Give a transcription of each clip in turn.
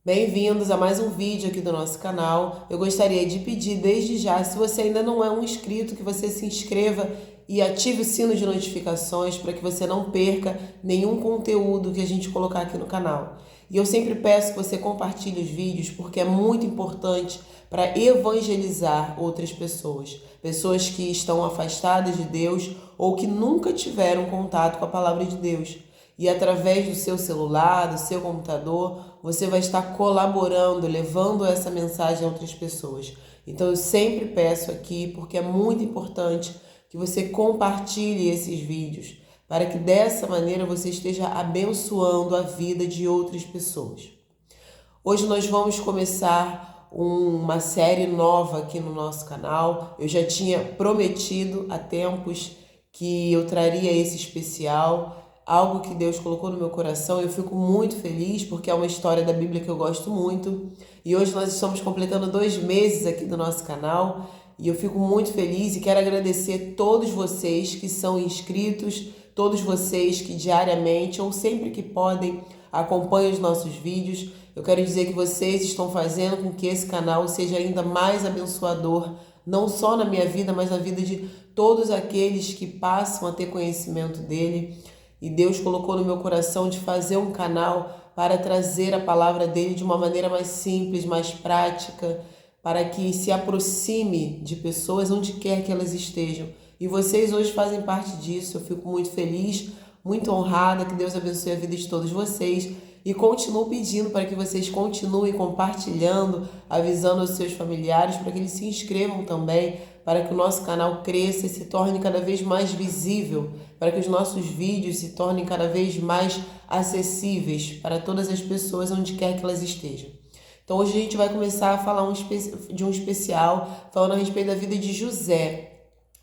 Bem-vindos a mais um vídeo aqui do nosso canal. Eu gostaria de pedir desde já, se você ainda não é um inscrito, que você se inscreva e ative o sino de notificações para que você não perca nenhum conteúdo que a gente colocar aqui no canal. E eu sempre peço que você compartilhe os vídeos porque é muito importante para evangelizar outras pessoas. Pessoas que estão afastadas de Deus ou que nunca tiveram contato com a palavra de Deus. E através do seu celular, do seu computador, você vai estar colaborando, levando essa mensagem a outras pessoas. Então eu sempre peço aqui, porque é muito importante que você compartilhe esses vídeos, para que dessa maneira você esteja abençoando a vida de outras pessoas. Hoje nós vamos começar uma série nova aqui no nosso canal. Eu já tinha prometido há tempos que eu traria esse especial, algo que Deus colocou no meu coração. Eu fico muito feliz porque é uma história da Bíblia que eu gosto muito. E hoje nós estamos completando 2 meses aqui do nosso canal. E eu fico muito feliz e quero agradecer todos vocês que são inscritos, todos vocês que diariamente ou sempre que podem acompanham os nossos vídeos. Eu quero dizer que vocês estão fazendo com que esse canal seja ainda mais abençoador, não só na minha vida, mas na vida de todos aqueles que passam a ter conhecimento dele. E Deus colocou no meu coração de fazer um canal para trazer a palavra dele de uma maneira mais simples, mais prática, para que se aproxime de pessoas onde quer que elas estejam. E vocês hoje fazem parte disso. Eu fico muito feliz, muito honrada, que Deus abençoe a vida de todos vocês. E continuo pedindo para que vocês continuem compartilhando, avisando os seus familiares, para que eles se inscrevam também, para que o nosso canal cresça e se torne cada vez mais visível, para que os nossos vídeos se tornem cada vez mais acessíveis para todas as pessoas onde quer que elas estejam. Então hoje a gente vai começar a falar de um especial falando a respeito da vida de José.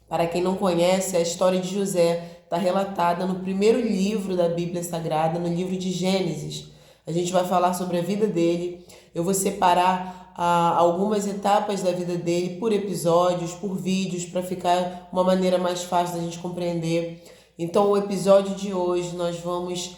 Para quem não conhece, a história de José está relatada no primeiro livro da Bíblia Sagrada, no livro de Gênesis. A gente vai falar sobre a vida dele. Eu vou separar algumas etapas da vida dele por episódios, por vídeos, para ficar uma maneira mais fácil da gente compreender. Então, o episódio de hoje nós vamos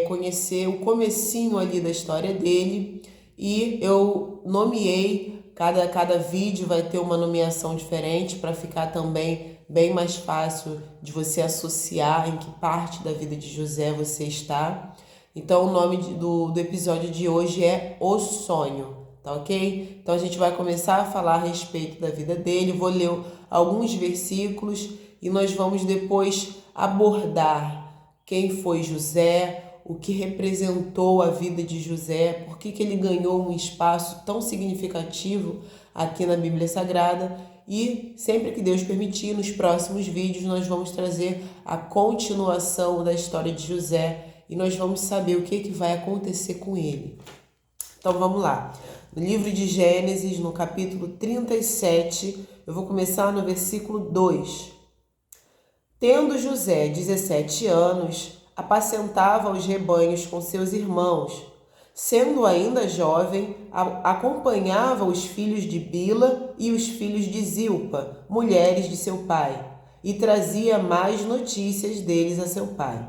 conhecer o comecinho ali da história dele, e eu nomeei, cada vídeo vai ter uma nomeação diferente para ficar também bem mais fácil de você associar em que parte da vida de José você está. Então o nome do episódio de hoje é O Sonho, tá ok? Então a gente vai começar a falar a respeito da vida dele, vou ler alguns versículos e nós vamos depois abordar quem foi José, o que representou a vida de José, por que ele ganhou um espaço tão significativo aqui na Bíblia Sagrada. E sempre que Deus permitir, nos próximos vídeos nós vamos trazer a continuação da história de José e nós vamos saber o que vai acontecer com ele. Então vamos lá. No livro de Gênesis, no capítulo 37, eu vou começar no versículo 2. Tendo José 17 anos, apacentava os rebanhos com seus irmãos. Sendo ainda jovem, acompanhava os filhos de Bila e os filhos de Zilpa, mulheres de seu pai, e trazia mais notícias deles a seu pai.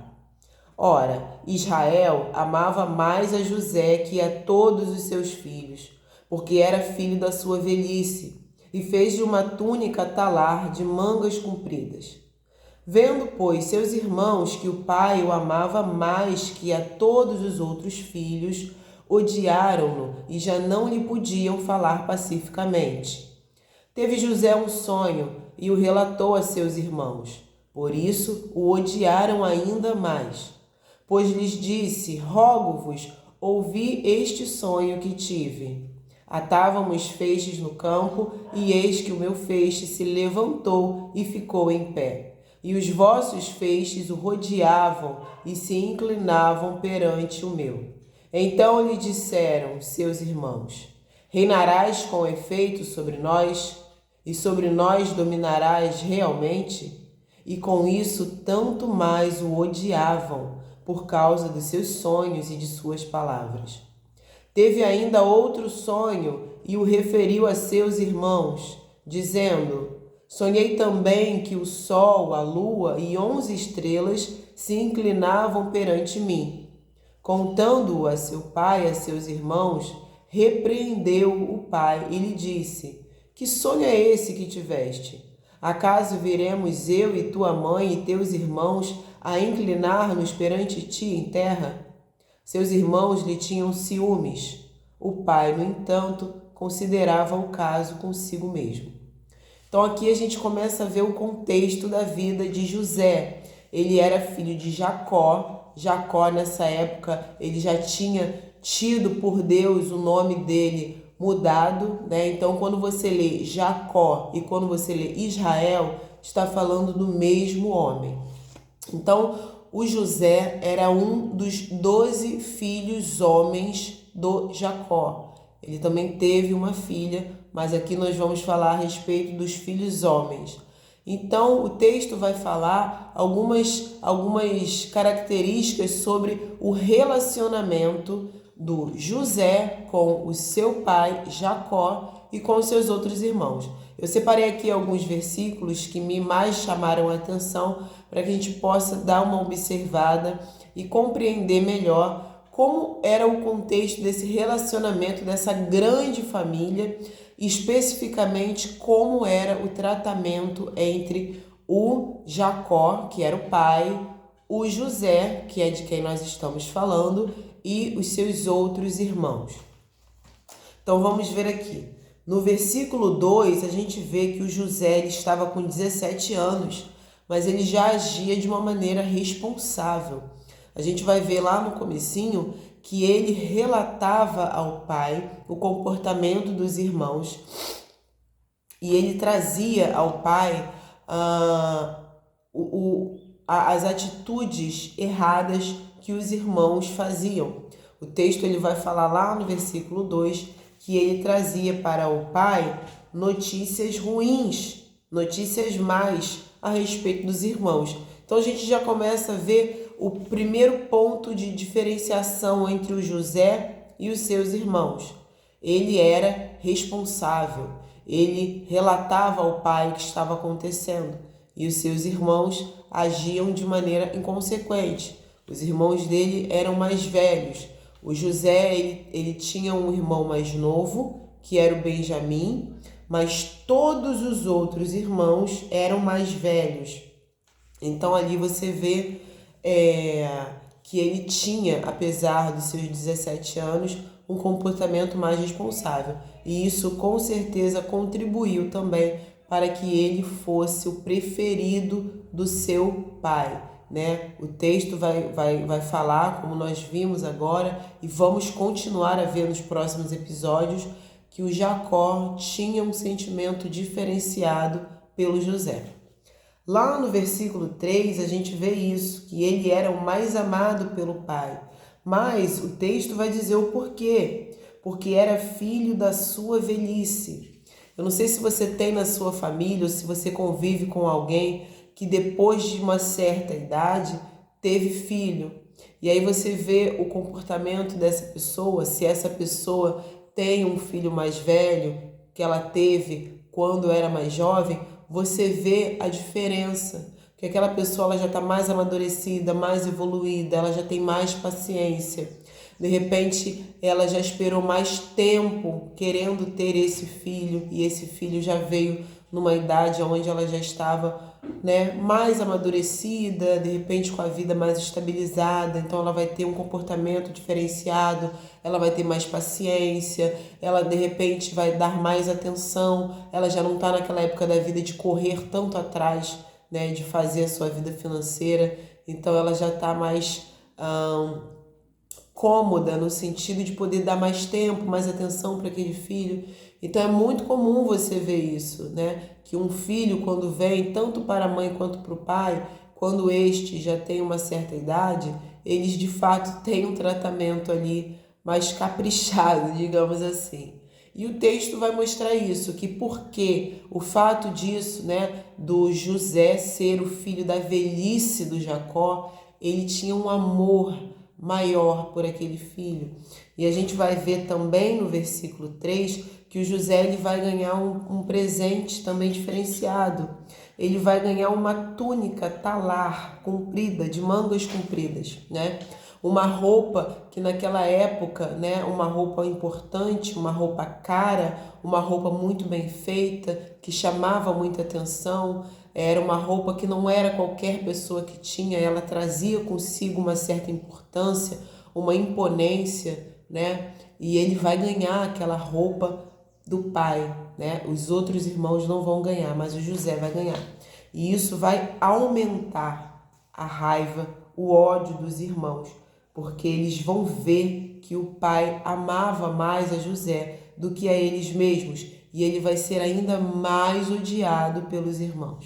Ora, Israel amava mais a José que a todos os seus filhos, porque era filho da sua velhice, e fez-lhe uma túnica talar de mangas compridas. Vendo, pois, seus irmãos que o pai o amava mais que a todos os outros filhos, odiaram-no e já não lhe podiam falar pacificamente. Teve José um sonho e o relatou a seus irmãos. Por isso o odiaram ainda mais. Pois lhes disse: rogo-vos, ouvi este sonho que tive. Atávamos feixes no campo, e eis que o meu feixe se levantou e ficou em pé. E os vossos feixes o rodeavam e se inclinavam perante o meu. Então lhe disseram seus irmãos: reinarás com efeito sobre nós, e sobre nós dominarás realmente? E com isso tanto mais o odiavam, por causa dos seus sonhos e de suas palavras. Teve ainda outro sonho e o referiu a seus irmãos, dizendo: sonhei também que o sol, a lua e 11 estrelas se inclinavam perante mim. Contando-o a seu pai e a seus irmãos, repreendeu o pai e lhe disse: Que sonho é esse que tiveste? Acaso viremos eu e tua mãe e teus irmãos a inclinar-nos perante ti em terra? Seus irmãos lhe tinham ciúmes. O pai, no entanto, considerava o caso consigo mesmo. Então aqui a gente começa a ver o contexto da vida de José. Ele era filho de Jacó. Jacó, nessa época, ele já tinha tido por Deus o nome dele mudado, né? Então, quando você lê Jacó e quando você lê Israel, está falando do mesmo homem. Então, o José era um dos 12 filhos homens do Jacó. Ele também teve uma filha, mas aqui nós vamos falar a respeito dos filhos homens. Então, o texto vai falar algumas características sobre o relacionamento do José com o seu pai, Jacó, e com os seus outros irmãos. Eu separei aqui alguns versículos que me mais chamaram a atenção para que a gente possa dar uma observada e compreender melhor como era o contexto desse relacionamento, dessa grande família, e especificamente como era o tratamento entre o Jacó, que era o pai, o José, que é de quem nós estamos falando, e os seus outros irmãos. Então vamos ver aqui. No versículo 2, a gente vê que o José ele estava com 17 anos, mas ele já agia de uma maneira responsável. A gente vai ver lá no comecinho que ele relatava ao pai o comportamento dos irmãos e ele trazia ao pai as atitudes erradas que os irmãos faziam. O texto ele vai falar lá no versículo 2 que ele trazia para o pai notícias ruins, notícias más a respeito dos irmãos. Então a gente já começa a ver o primeiro ponto de diferenciação entre o José e os seus irmãos. Ele era responsável, ele relatava ao pai o que estava acontecendo e os seus irmãos agiam de maneira inconsequente. Os irmãos dele eram mais velhos. O José ele tinha um irmão mais novo, que era o Benjamim, mas todos os outros irmãos eram mais velhos. Então ali você vê que ele tinha, apesar dos seus 17 anos, um comportamento mais responsável. E isso com certeza contribuiu também para que ele fosse o preferido do seu pai, né? O texto vai falar, como nós vimos agora, e vamos continuar a ver nos próximos episódios, que o Jacó tinha um sentimento diferenciado pelo José. Lá no versículo 3 a gente vê isso, que ele era o mais amado pelo pai. Mas o texto vai dizer o porquê. Porque era filho da sua velhice. Eu não sei se você tem na sua família ou se você convive com alguém que depois de uma certa idade teve filho. E aí você vê o comportamento dessa pessoa, se essa pessoa tem um filho mais velho que ela teve quando era mais jovem, você vê a diferença. Porque aquela pessoa ela já está mais amadurecida, mais evoluída, ela já tem mais paciência. De repente, ela já esperou mais tempo querendo ter esse filho e esse filho já veio numa idade onde ela já estava, né, mais amadurecida, de repente com a vida mais estabilizada, então ela vai ter um comportamento diferenciado, ela vai ter mais paciência, ela de repente vai dar mais atenção, ela já não está naquela época da vida de correr tanto atrás, né, de fazer a sua vida financeira, então ela já está mais cômoda no sentido de poder dar mais tempo, mais atenção para aquele filho. Então é muito comum você ver isso, né? Que um filho quando vem tanto para a mãe quanto para o pai, quando este já tem uma certa idade, eles de fato têm um tratamento ali mais caprichado, digamos assim. E o texto vai mostrar isso, que porque o fato disso, né, do José ser o filho da velhice do Jacó, ele tinha um amor maior por aquele filho. E a gente vai ver também no versículo 3 que o José ele vai ganhar um presente também diferenciado. Ele vai ganhar uma túnica talar comprida, de mangas compridas, né? Uma roupa que naquela época, né, uma roupa importante, uma roupa cara, uma roupa muito bem feita, que chamava muita atenção, era uma roupa que não era qualquer pessoa que tinha, ela trazia consigo uma certa importância, uma imponência, né? E ele vai ganhar aquela roupa do pai, né? Os outros irmãos não vão ganhar, mas o José vai ganhar. E isso vai aumentar a raiva, o ódio dos irmãos, porque eles vão ver que o pai amava mais a José do que a eles mesmos, e ele vai ser ainda mais odiado pelos irmãos.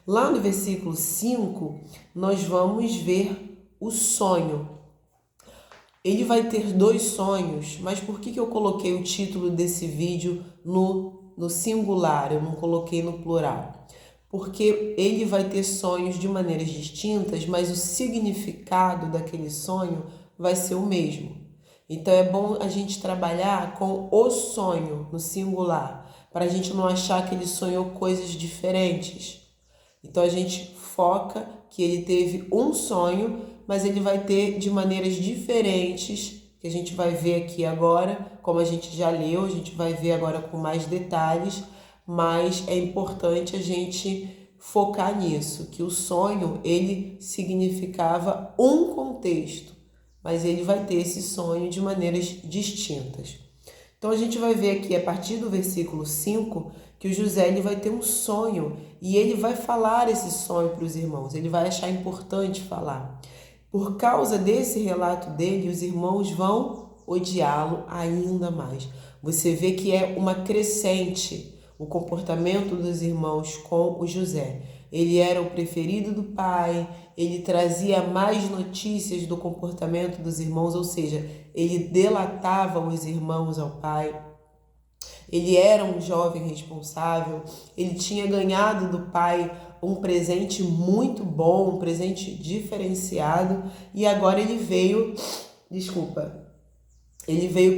Lá no versículo 5, nós vamos ver o sonho. Ele vai ter 2 sonhos, mas por que eu coloquei o título desse vídeo no singular, eu não coloquei no plural? Porque ele vai ter sonhos de maneiras distintas, mas o significado daquele sonho vai ser o mesmo. Então é bom a gente trabalhar com o sonho no singular, para a gente não achar que ele sonhou coisas diferentes. Então a gente foca que ele teve um sonho, mas ele vai ter de maneiras diferentes, que a gente vai ver aqui agora, como a gente já leu, a gente vai ver agora com mais detalhes, mas é importante a gente focar nisso, que o sonho, ele significava um contexto, mas ele vai ter esse sonho de maneiras distintas. Então a gente vai ver aqui, a partir do versículo 5, que o José ele vai ter um sonho e ele vai falar esse sonho para os irmãos, ele vai achar importante falar. Por causa desse relato dele, os irmãos vão odiá-lo ainda mais. Você vê que é uma crescente o comportamento dos irmãos com o José. Ele era o preferido do pai, ele trazia mais notícias do comportamento dos irmãos, ou seja, ele delatava os irmãos ao pai. Ele era um jovem responsável, ele tinha ganhado do pai um presente muito bom, um presente diferenciado, e agora ele veio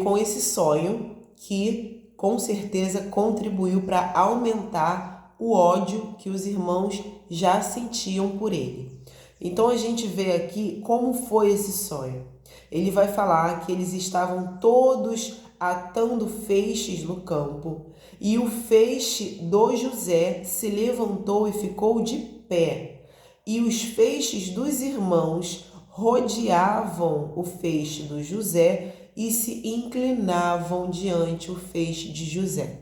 com esse sonho que com certeza contribuiu para aumentar o ódio que os irmãos já sentiam por ele. Então a gente vê aqui como foi esse sonho. Ele vai falar que eles estavam todos atando feixes no campo, e o feixe do José se levantou e ficou de pé, e os feixes dos irmãos rodeavam o feixe do José e se inclinavam diante o feixe de José.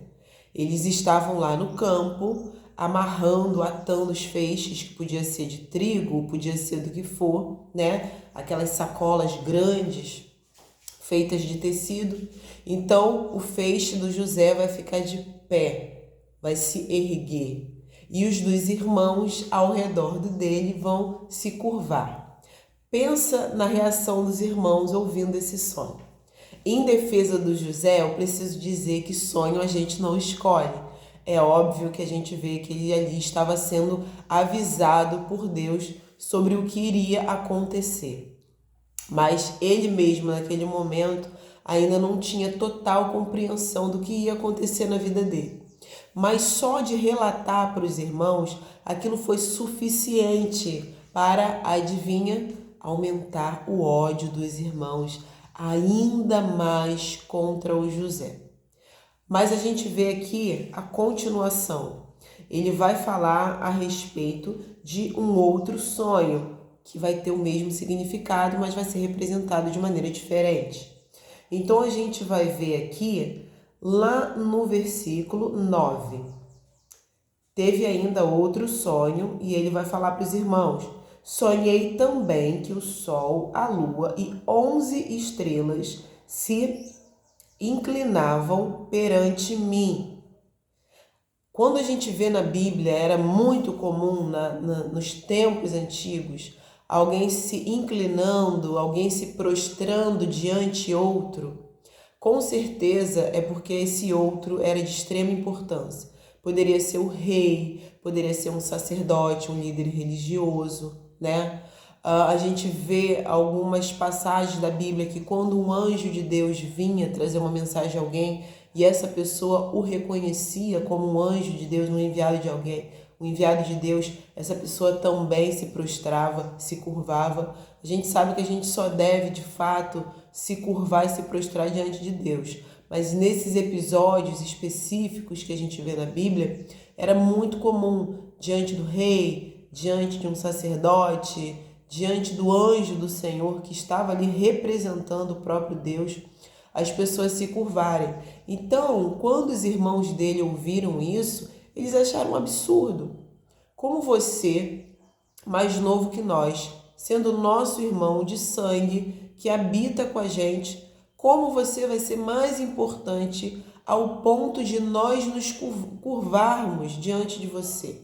Eles estavam lá no campo, amarrando, atando os feixes, que podia ser de trigo, podia ser do que for, né? Aquelas sacolas grandes, feitas de tecido. Então, o feixe do José vai ficar de pé, vai se erguer. E os dos irmãos ao redor dele vão se curvar. Pensa na reação dos irmãos ouvindo esse sonho. Em defesa do José, eu preciso dizer que sonho a gente não escolhe. É óbvio que a gente vê que ele ali estava sendo avisado por Deus sobre o que iria acontecer. Mas ele mesmo, naquele momento, ainda não tinha total compreensão do que ia acontecer na vida dele. Mas só de relatar para os irmãos, aquilo foi suficiente para, adivinha, aumentar o ódio dos irmãos ainda mais contra o José. Mas a gente vê aqui a continuação. Ele vai falar a respeito de um outro sonho, que vai ter o mesmo significado, mas vai ser representado de maneira diferente. Então a gente vai ver aqui, lá no versículo 9. Teve ainda outro sonho e ele vai falar para os irmãos: sonhei também que o sol, a lua e 11 estrelas se inclinavam perante mim. Quando a gente vê na Bíblia, era muito comum nos tempos antigos, alguém se inclinando, alguém se prostrando diante outro. Com certeza é porque esse outro era de extrema importância. Poderia ser o rei, poderia ser um sacerdote, um líder religioso, né? A gente vê algumas passagens da Bíblia que quando um anjo de Deus vinha trazer uma mensagem a alguém e essa pessoa o reconhecia como um anjo de Deus, um enviado de alguém, o enviado de Deus, essa pessoa também se prostrava, se curvava. A gente sabe que a gente só deve, de fato, se curvar e se prostrar diante de Deus. Mas nesses episódios específicos que a gente vê na Bíblia, era muito comum, diante do rei, diante de um sacerdote, diante do anjo do Senhor que estava ali representando o próprio Deus, as pessoas se curvarem. Então, quando os irmãos dele ouviram isso, eles acharam um absurdo. Como você, mais novo que nós, sendo nosso irmão de sangue, que habita com a gente, como você vai ser mais importante ao ponto de nós nos curvarmos diante de você?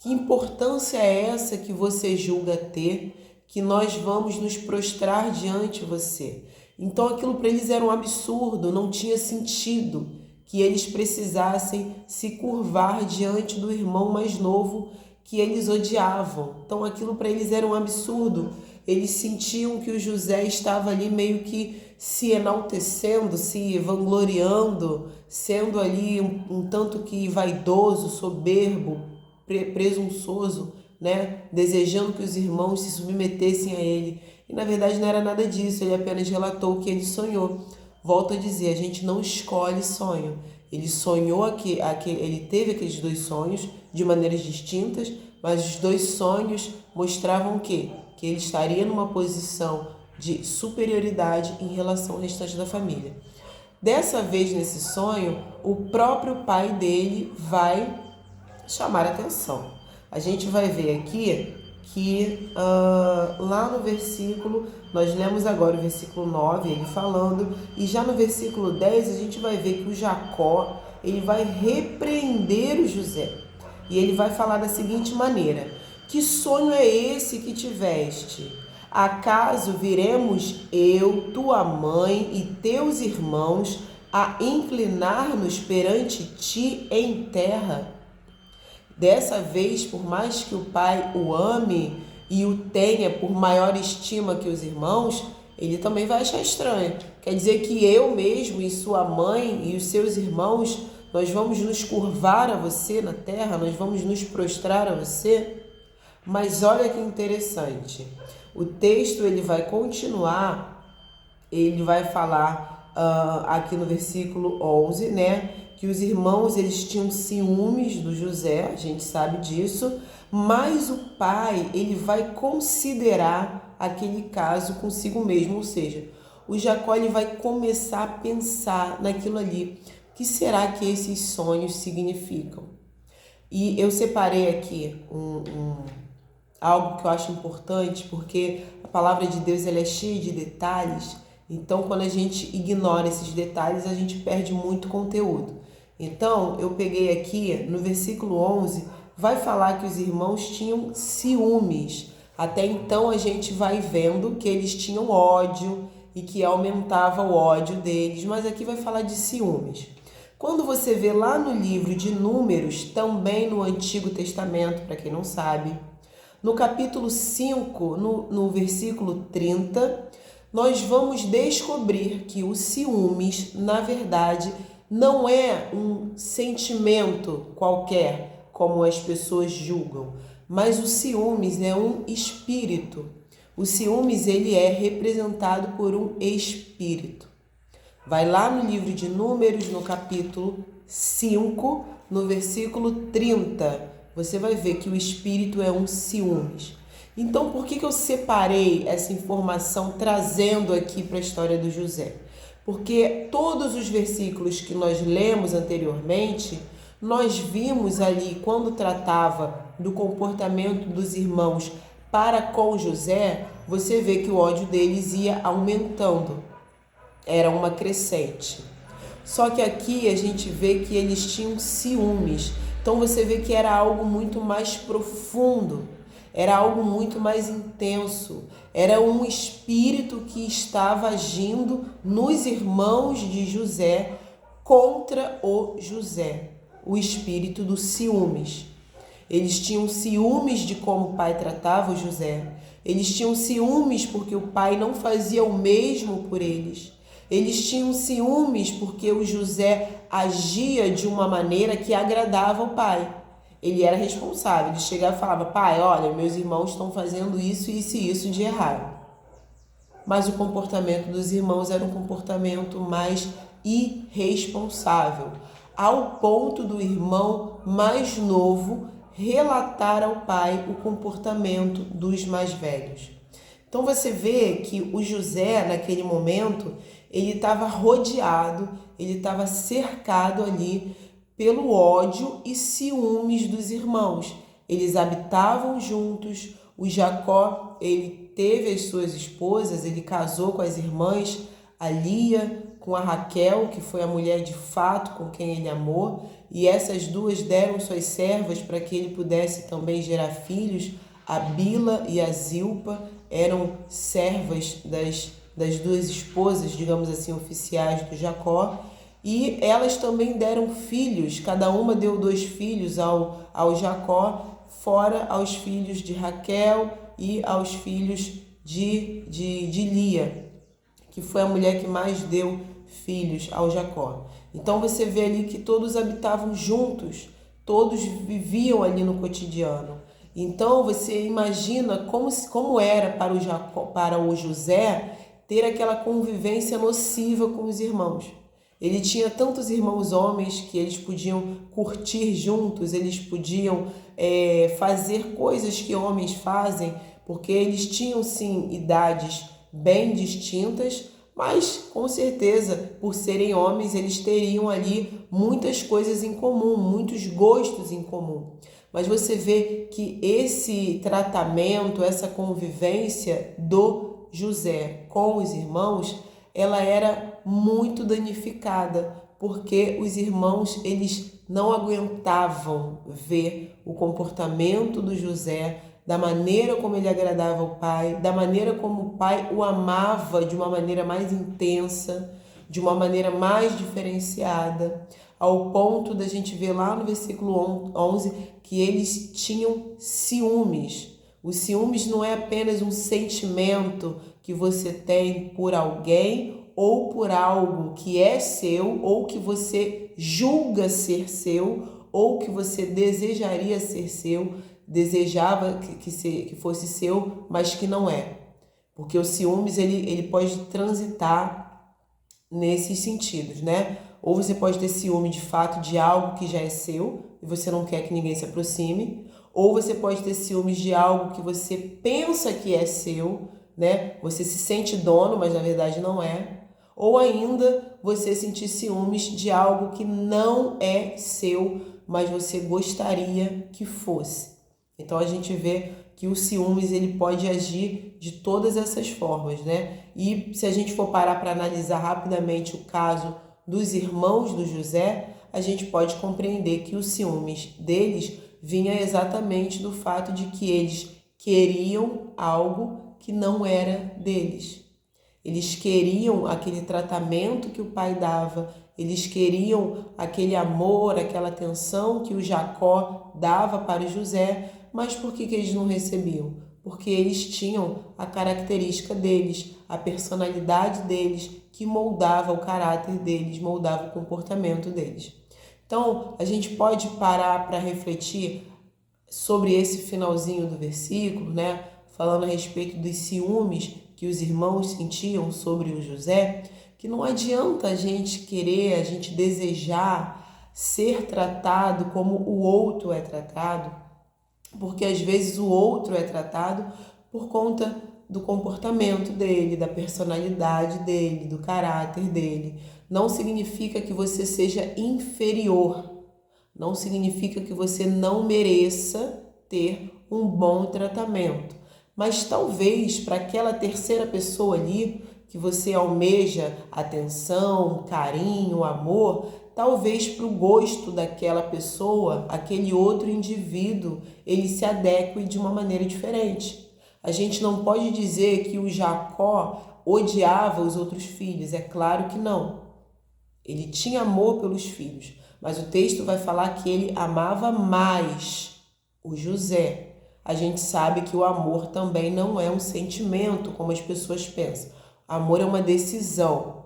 Que importância é essa que você julga ter, que nós vamos nos prostrar diante de você? Então aquilo para eles era um absurdo, não tinha sentido que eles precisassem se curvar diante do irmão mais novo que eles odiavam. Então aquilo para eles era um absurdo. Eles sentiam que o José estava ali meio que se enaltecendo, se vangloriando, sendo ali um tanto que vaidoso, soberbo, presunçoso, né? Desejando que os irmãos se submetessem a ele. E na verdade não era nada disso, ele apenas relatou o que ele sonhou. Volto a dizer, a gente não escolhe sonho. Ele sonhou ele teve aqueles dois sonhos de maneiras distintas, mas os dois sonhos mostravam o quê? Que ele estaria numa posição de superioridade em relação ao restante da família. Dessa vez, nesse sonho, o próprio pai dele vai chamar a atenção. A gente vai ver aqui que lá no versículo, nós lemos agora o versículo 9, ele falando, e já no versículo 10 a gente vai ver que o Jacó, ele vai repreender o José. E ele vai falar da seguinte maneira: que sonho é esse que tiveste? Acaso viremos eu, tua mãe e teus irmãos a inclinar-nos perante ti em terra? Dessa vez, por mais que o pai o ame e o tenha por maior estima que os irmãos, ele também vai achar estranho. Quer dizer que eu mesmo e sua mãe e os seus irmãos, nós vamos nos curvar a você na terra, nós vamos nos prostrar a você? Mas olha que interessante. O texto ele vai continuar, ele vai falar aqui no versículo 11, né? Que os irmãos eles tinham ciúmes do José, a gente sabe disso, mas o pai ele vai considerar aquele caso consigo mesmo, ou seja, o Jacó ele vai começar a pensar naquilo ali. O que será que esses sonhos significam? E eu separei aqui algo que eu acho importante, porque a palavra de Deus ela é cheia de detalhes, então quando a gente ignora esses detalhes, a gente perde muito conteúdo. Então, eu peguei aqui, no versículo 11, vai falar que os irmãos tinham ciúmes. Até então, a gente vai vendo que eles tinham ódio e que aumentava o ódio deles, mas aqui vai falar de ciúmes. Quando você vê lá no livro de Números, também no Antigo Testamento, para quem não sabe, no capítulo 5, no versículo 30, nós vamos descobrir que o ciúmes, na verdade, não é um sentimento qualquer, como as pessoas julgam, mas o ciúmes é um espírito. O ciúmes ele é representado por um espírito. Vai lá no livro de Números, no capítulo 5, no versículo 30. Você vai ver que o espírito é um ciúmes. Então, por que eu separei essa informação trazendo aqui para a história do José? Porque todos os versículos que nós lemos anteriormente, nós vimos ali, quando tratava do comportamento dos irmãos para com José, você vê que o ódio deles ia aumentando. Era uma crescente. Só que aqui a gente vê que eles tinham ciúmes. Então você vê que era algo muito mais profundo, era algo muito mais intenso. Era um espírito que estava agindo nos irmãos de José contra o José. O espírito dos ciúmes. Eles tinham ciúmes de como o pai tratava o José. Eles tinham ciúmes porque o pai não fazia o mesmo por eles. Eles tinham ciúmes porque o José agia de uma maneira que agradava ao pai. ele era responsável. Ele chegava e falava: pai, olha, meus irmãos estão fazendo isso, isso e isso de errado. Mas o comportamento dos irmãos era um comportamento mais irresponsável, ao ponto do irmão mais novo relatar ao pai o comportamento dos mais velhos. Então você vê que o José, naquele momento, ele estava rodeado, ele estava cercado ali pelo ódio e ciúmes dos irmãos. Eles habitavam juntos, o Jacó, ele teve as suas esposas, ele casou com as irmãs, a Lia, com a Raquel, que foi a mulher de fato com quem ele amou, e essas duas deram suas servas para que ele pudesse também gerar filhos. A Bila e a Zilpa eram servas das duas esposas, digamos assim, oficiais do Jacó, e elas também deram filhos, cada uma deu 2 filhos ao Jacó, fora aos filhos de Raquel e aos filhos de Lia, que foi a mulher que mais deu filhos ao Jacó. Então você vê ali que todos habitavam juntos, todos viviam ali no cotidiano. Então você imagina como era para o José ter aquela convivência nociva com os irmãos. Ele tinha tantos irmãos homens que eles podiam curtir juntos, eles podiam fazer coisas que homens fazem, porque eles tinham sim idades bem distintas, mas com certeza, por serem homens, eles teriam ali muitas coisas em comum, muitos gostos em comum. Mas você vê que esse tratamento, essa convivência do José com os irmãos, ela era muito danificada, porque os irmãos, eles não aguentavam ver o comportamento do José, da maneira como ele agradava ao pai, da maneira como o pai o amava de uma maneira mais intensa, de uma maneira mais diferenciada, ao ponto da gente ver lá no versículo 11 que eles tinham ciúmes. O ciúmes não é apenas um sentimento que você tem por alguém ou por algo que é seu ou que você julga ser seu ou que você desejaria ser seu, desejava que fosse seu, mas que não é. Porque o ciúmes ele pode transitar nesses sentidos, né? Ou você pode ter ciúme de fato de algo que já é seu e você não quer que ninguém se aproxime, ou você pode ter ciúmes de algo que você pensa que é seu, né? Você se sente dono, mas na verdade não é. Ou ainda você sentir ciúmes de algo que não é seu, mas você gostaria que fosse. Então a gente vê que o ciúmes ele pode agir de todas essas formas, né? E se a gente for parar para analisar rapidamente o caso dos irmãos do José, a gente pode compreender que o ciúmes deles vinha exatamente do fato de que eles queriam algo que não era deles. Eles queriam aquele tratamento que o pai dava, eles queriam aquele amor, aquela atenção que o Jacó dava para o José, mas por que eles não recebiam? Porque eles tinham a característica deles, a personalidade deles, que moldava o caráter deles, moldava o comportamento deles. Então, a gente pode parar para refletir sobre esse finalzinho do versículo, né? Falando a respeito dos ciúmes que os irmãos sentiam sobre o José, que não adianta a gente querer, a gente desejar ser tratado como o outro é tratado, porque às vezes o outro é tratado por conta do comportamento dele, da personalidade dele, do caráter dele. Não significa que você seja inferior, não significa que você não mereça ter um bom tratamento. Mas talvez para aquela terceira pessoa ali, que você almeja atenção, carinho, amor, talvez para o gosto daquela pessoa, aquele outro indivíduo, ele se adeque de uma maneira diferente. A gente não pode dizer que o Jacó odiava os outros filhos, é claro que não. Ele tinha amor pelos filhos, mas o texto vai falar que ele amava mais o José. A gente sabe que o amor também não é um sentimento, como as pessoas pensam. Amor é uma decisão.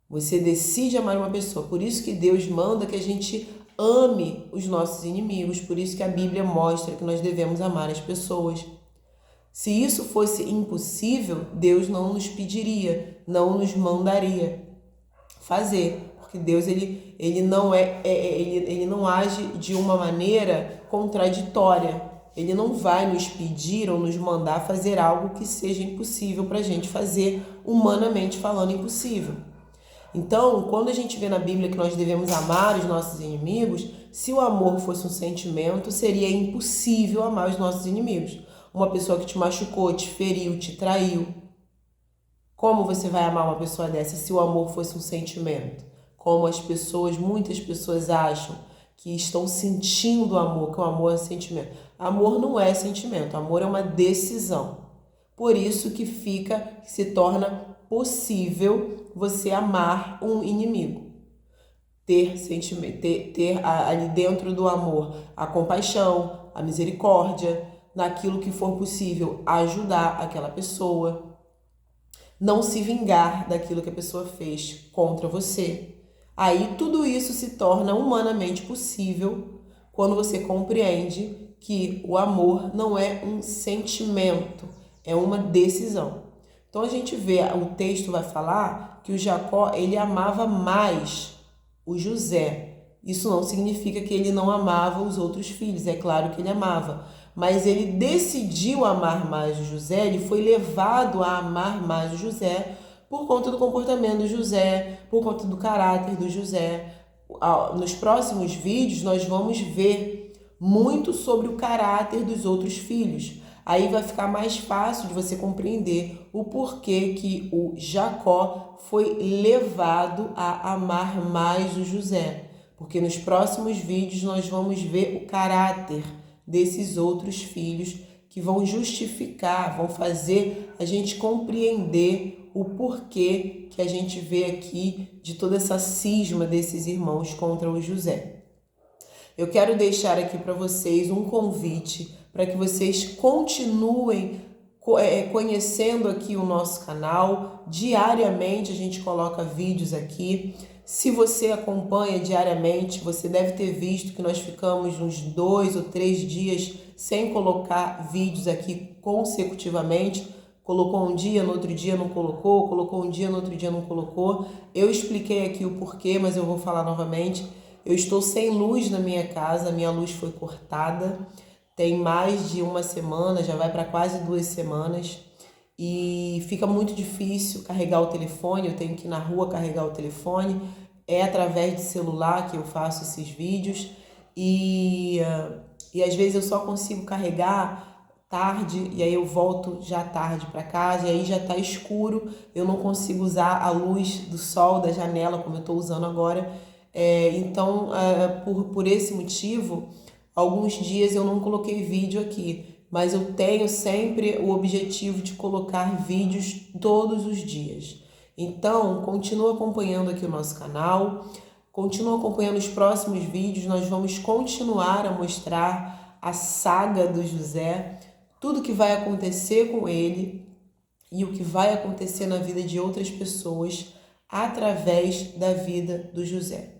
Você decide amar uma pessoa. Por isso que Deus manda que a gente ame os nossos inimigos, por isso que a Bíblia mostra que nós devemos amar as pessoas. Se isso fosse impossível, Deus não nos pediria, não nos mandaria fazer, porque Deus ele não age de uma maneira contraditória. Ele não vai nos pedir ou nos mandar fazer algo que seja impossível para a gente fazer, humanamente falando, impossível. Então, quando a gente vê na Bíblia que nós devemos amar os nossos inimigos, se o amor fosse um sentimento, seria impossível amar os nossos inimigos. Uma pessoa que te machucou, te feriu, te traiu. Como você vai amar uma pessoa dessa se o amor fosse um sentimento? Como muitas pessoas acham que estão sentindo o amor, que o amor é sentimento. Amor não é sentimento, amor é uma decisão. Por isso que se torna possível você amar um inimigo. Ter sentimento, ter ali dentro do amor a compaixão, a misericórdia, naquilo que for possível, ajudar aquela pessoa, não se vingar daquilo que a pessoa fez contra você. Aí tudo isso se torna humanamente possível quando você compreende que o amor não é um sentimento, é uma decisão. Então a gente vê, o texto vai falar que o Jacó, ele amava mais o José. Isso não significa que ele não amava os outros filhos, é claro que ele amava. Mas ele decidiu amar mais o José, ele foi levado a amar mais o José por conta do comportamento do José, por conta do caráter do José. Nos próximos vídeos nós vamos ver muito sobre o caráter dos outros filhos. Aí vai ficar mais fácil de você compreender o porquê que o Jacó foi levado a amar mais o José. Porque nos próximos vídeos nós vamos ver o caráter desses outros filhos que vão justificar, vão fazer a gente compreender o porquê que a gente vê aqui de toda essa cisma desses irmãos contra o José. Eu quero deixar aqui para vocês um convite para que vocês continuem conhecendo aqui o nosso canal. Diariamente a gente coloca vídeos aqui. Se você acompanha diariamente, você deve ter visto que nós ficamos uns 2 ou 3 dias sem colocar vídeos aqui consecutivamente. Colocou um dia, no outro dia não colocou, colocou um dia, no outro dia não colocou. Eu expliquei aqui o porquê, mas eu vou falar novamente. Eu estou sem luz na minha casa, a minha luz foi cortada. Tem mais de uma semana, já vai para quase 2 semanas. E fica muito difícil carregar o telefone, eu tenho que ir na rua carregar o telefone. É através de celular que eu faço esses vídeos. E às vezes eu só consigo carregar tarde, e aí eu volto já tarde para casa, e aí já tá escuro, eu não consigo usar a luz do sol da janela como eu estou usando agora. Então, por esse motivo, alguns dias eu não coloquei vídeo aqui, mas eu tenho sempre o objetivo de colocar vídeos todos os dias. Então, continua acompanhando aqui o nosso canal, continua acompanhando os próximos vídeos, nós vamos continuar a mostrar a saga do José, tudo que vai acontecer com ele e o que vai acontecer na vida de outras pessoas através da vida do José.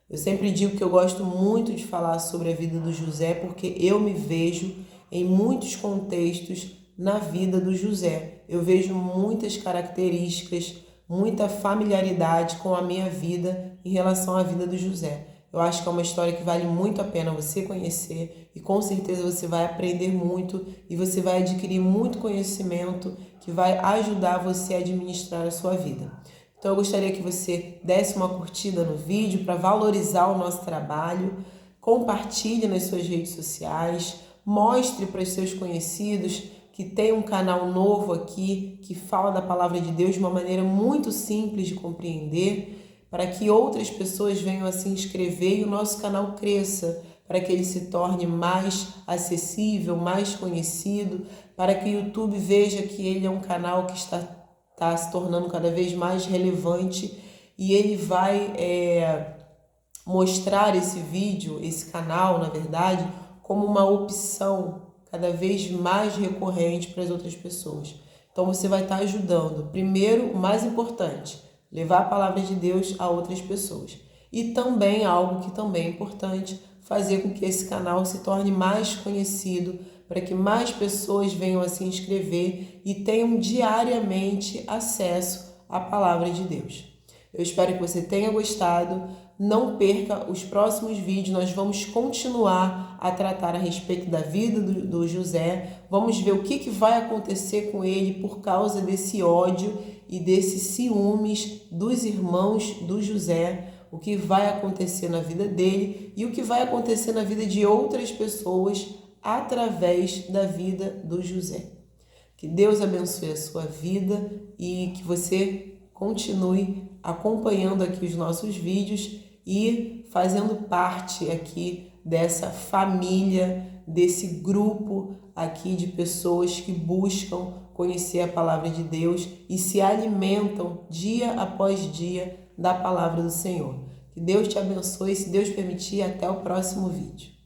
Eu sempre digo que eu gosto muito de falar sobre a vida do José porque eu me vejo em muitos contextos na vida do José. Eu vejo muitas características, muita familiaridade com a minha vida em relação à vida do José. Eu acho que é uma história que vale muito a pena você conhecer e com certeza você vai aprender muito e você vai adquirir muito conhecimento que vai ajudar você a administrar a sua vida. Então eu gostaria que você desse uma curtida no vídeo para valorizar o nosso trabalho, compartilhe nas suas redes sociais, mostre para os seus conhecidos que tem um canal novo aqui que fala da palavra de Deus de uma maneira muito simples de compreender, para que outras pessoas venham a se inscrever e o nosso canal cresça, para que ele se torne mais acessível, mais conhecido, para que o YouTube veja que ele é um canal que está se tornando cada vez mais relevante e ele vai mostrar esse vídeo, esse canal, na verdade, como uma opção cada vez mais recorrente para as outras pessoas. Então você vai estar ajudando. Primeiro, o mais importante, levar a palavra de Deus a outras pessoas. E também algo que também é importante, fazer com que esse canal se torne mais conhecido, para que mais pessoas venham a se inscrever e tenham diariamente acesso à palavra de Deus. Eu espero que você tenha gostado. Não perca os próximos vídeos, nós vamos continuar a tratar a respeito da vida do José. Vamos ver o que vai acontecer com ele por causa desse ódio e desses ciúmes dos irmãos do José, o que vai acontecer na vida dele e o que vai acontecer na vida de outras pessoas através da vida do José. Que Deus abençoe a sua vida e que você continue acompanhando aqui os nossos vídeos e fazendo parte aqui dessa família, desse grupo aqui de pessoas que buscam conhecer a palavra de Deus e se alimentam dia após dia da palavra do Senhor. Que Deus te abençoe, se Deus permitir, até o próximo vídeo.